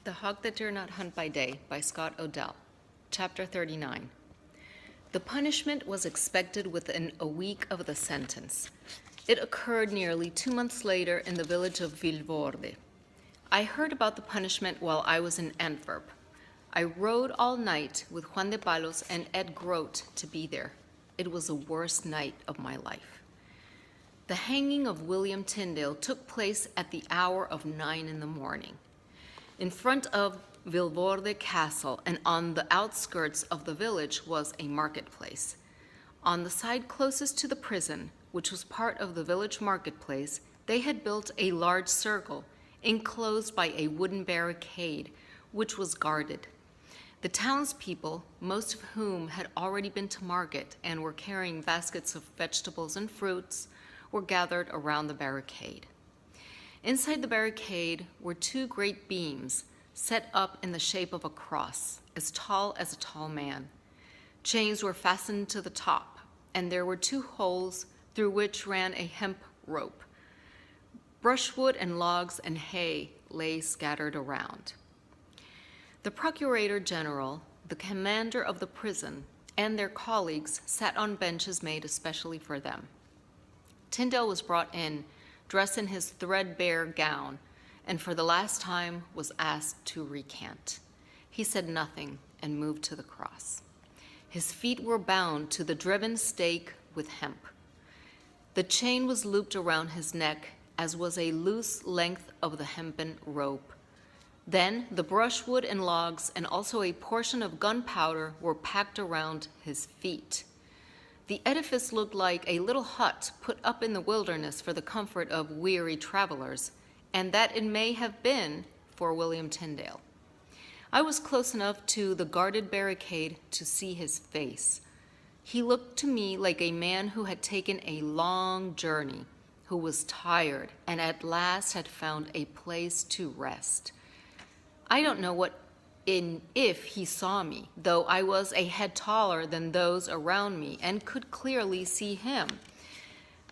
The Hog That Dare Not Hunt by Day by Scott Odell. Chapter 39. The punishment was expected within a week of the sentence. It occurred nearly 2 months later in the village of Vilvoorde. I heard about the punishment while I was in Antwerp. I rode all night with Juan de Palos and Ed Grote to be there. It was the worst night of my life. The hanging of William Tyndale took place at the hour of 9 in the morning. In front of Vilvoorde Castle and on the outskirts of the village was a marketplace. On the side closest to the prison, which was part of the village marketplace, they had built a large circle enclosed by a wooden barricade, which was guarded. The townspeople, most of whom had already been to market and were carrying baskets of vegetables and fruits, were gathered around the barricade. Inside the barricade were 2 great beams set up in the shape of a cross, as tall as a tall man. Chains were fastened to the top, and there were 2 holes through which ran a hemp rope. Brushwood and logs and hay lay scattered around. The Procurator General, the commander of the prison, and their colleagues sat on benches made especially for them. Tyndale was brought in, dressed in his threadbare gown, and for the last time was asked to recant. He said nothing and moved to the cross. His feet were bound to the driven stake with hemp. The chain was looped around his neck, as was a loose length of the hempen rope. Then the brushwood and logs and also a portion of gunpowder were packed around his feet. The edifice looked like a little hut put up in the wilderness for the comfort of weary travelers, and that it may have been for William Tyndale. I was close enough to the guarded barricade to see his face. He looked to me like a man who had taken a long journey, who was tired and at last had found a place to rest. I don't know if he saw me, though I was a head taller than those around me and could clearly see him.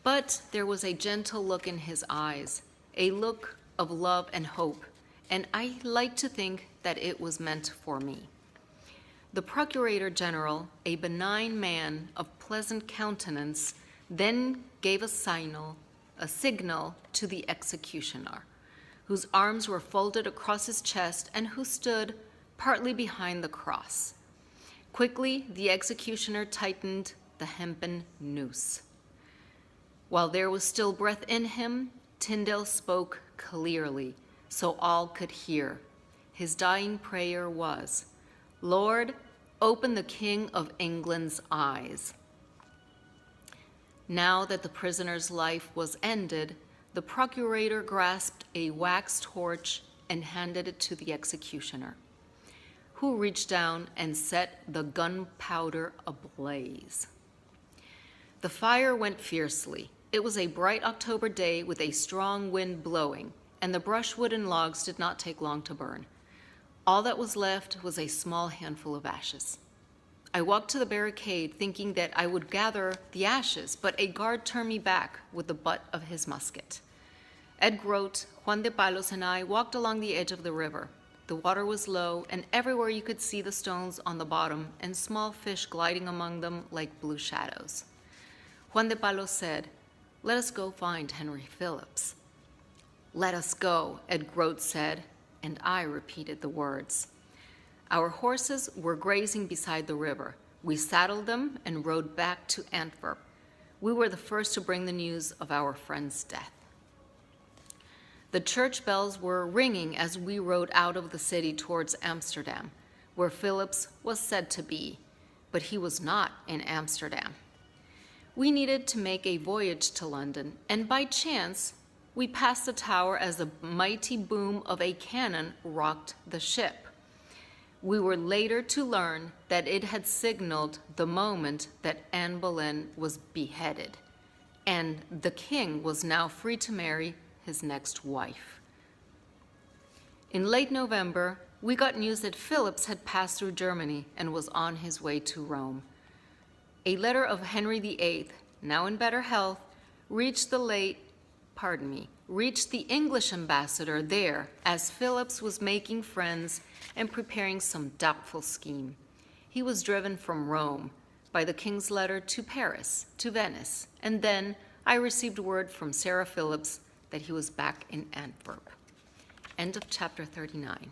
But there was a gentle look in his eyes, a look of love and hope, and I like to think that it was meant for me. The Procurator General, a benign man of pleasant countenance, then gave a signal to the executioner, whose arms were folded across his chest and who stood partly behind the cross. Quickly, the executioner tightened the hempen noose. While there was still breath in him, Tyndale spoke clearly, so all could hear. His dying prayer was, "Lord, open the King of England's eyes." Now that the prisoner's life was ended, the procurator grasped a wax torch and handed it to the executioner, who reached down and set the gunpowder ablaze. The fire went fiercely. It was a bright October day with a strong wind blowing, and the brushwood and logs did not take long to burn. All that was left was a small handful of ashes. I walked to the barricade thinking that I would gather the ashes, but a guard turned me back with the butt of his musket. Ed Grote, Juan de Palos, and I walked along the edge of the river. The water was low, and everywhere you could see the stones on the bottom and small fish gliding among them like blue shadows. Juan de Palos said, "Let us go find Henry Phillips." "Let us go," Ed Grote said, and I repeated the words. Our horses were grazing beside the river. We saddled them and rode back to Antwerp. We were the first to bring the news of our friend's death. The church bells were ringing as we rode out of the city towards Amsterdam, where Phillips was said to be, but he was not in Amsterdam. We needed to make a voyage to London, and by chance, we passed the tower as the mighty boom of a cannon rocked the ship. We were later to learn that it had signaled the moment that Anne Boleyn was beheaded, and the king was now free to marry his next wife. In late November, we got news that Phillips had passed through Germany and was on his way to Rome. A letter of Henry VIII, now in better health, reached the reached the English ambassador there as Phillips was making friends and preparing some doubtful scheme. He was driven from Rome by the king's letter to Paris, to Venice, and then I received word from Sarah Phillips that he was back in Antwerp. End of chapter 39.